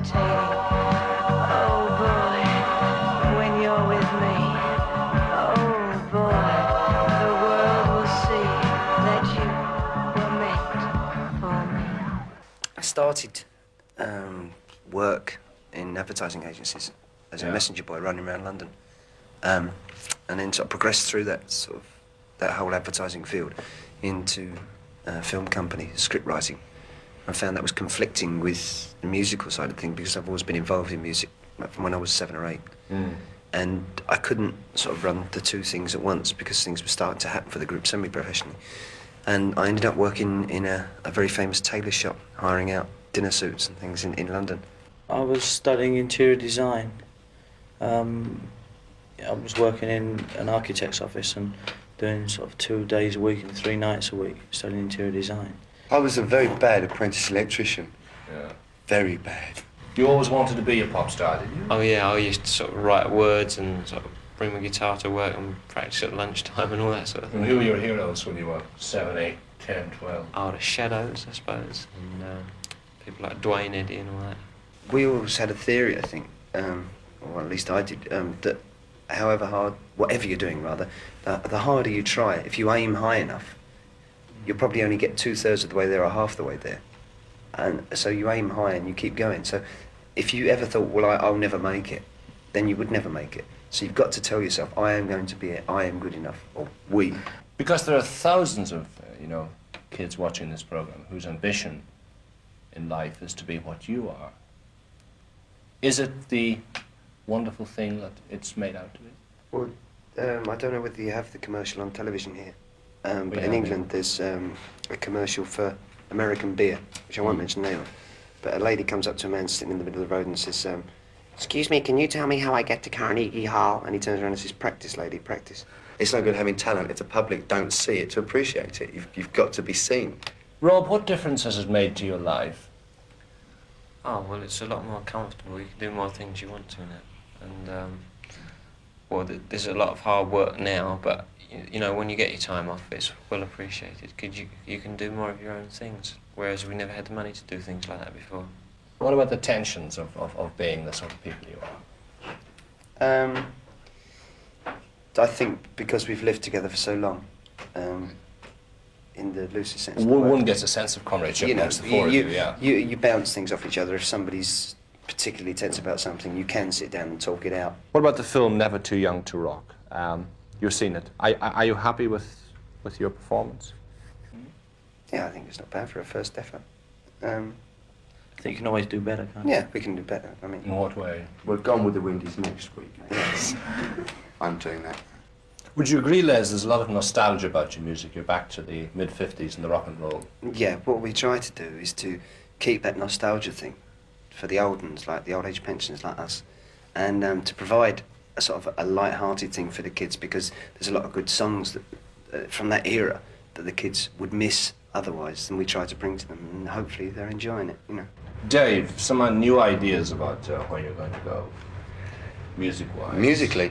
levitating. Oh boy, when you're with me. Oh boy, the world will see that you were meant for me. I started work in advertising agencies as a messenger boy running around London, and then sort of progressed through that whole advertising field into film company script writing. I found that was conflicting with the musical side of things because I've always been involved in music from when I was 7 or 8. And I couldn't sort of run the two things at once because things were starting to happen for the group semi-professionally. And I ended up working in a very famous tailor shop, hiring out dinner suits and things in London. I was studying interior design. I was working in an architect's office and doing sort of 2 days a week and 3 nights a week studying interior design. I was a very bad apprentice electrician. Yeah. Very bad. You always wanted to be a pop star, did you? Oh yeah, I used to sort of write words and sort of bring my guitar to work and practice at lunchtime and all that sort of thing. And who were your heroes when you were 7, 8, 10, 12? Oh, the Shadows, I suppose, and people like Dwayne Eddy and all that. We always had a theory, I think, or at least I did, that however hard, whatever you're doing rather, the harder you try, if you aim high enough, you'll probably only get 2/3 of the way there or half the way there. And so you aim high and you keep going. So if you ever thought, well, I'll never make it, then you would never make it. So you've got to tell yourself, I am going to be it, I am good enough, or we. Because there are thousands of, kids watching this program whose ambition in life is to be what you are. Is it the wonderful thing that it's made out to be? Well, I don't know whether you have the commercial on television here, but in England there's a commercial for American beer, which I won't mention the name of. But a lady comes up to a man sitting in the middle of the road and says, excuse me, can you tell me how I get to Carnegie Hall? And he turns around and says, practice, lady, practice. It's no good having talent if the public don't see it to appreciate it. You've got to be seen. Rob, what difference has it made to your life? Oh, well, it's a lot more comfortable. You can do more things you want to in it. And, there's a lot of hard work now, but, when you get your time off, it's well appreciated because you can do more of your own things, whereas we never had the money to do things like that before. What about the tensions of being the sort of people you are? I think because we've lived together for so long, in the loosest sense of the One word, gets a sense of comradeship amongst the four of you, yeah. You bounce things off each other. If somebody's particularly tense about something, you can sit down and talk it out. What about the film Never Too Young to Rock? You've seen it. Are you happy with your performance? Yeah, I think it's not bad for a first effort. I think you can always do better, can't you? Yeah, we can do better. I mean, In what way? We're Gone with the Windies next week. Yes. I'm doing that. Would you agree, Les, there's a lot of nostalgia about your music? You're back to the mid-50s and the rock and roll. yeah, what we try to do is to keep that nostalgia thing for the old ones, like the old age pensioners like us, and to provide a sort of a light-hearted thing for the kids, because there's a lot of good songs that from that era that the kids would miss otherwise, and we try to bring to them, and hopefully they're enjoying it, Dave, some new ideas about where you're going to go, music-wise? Musically,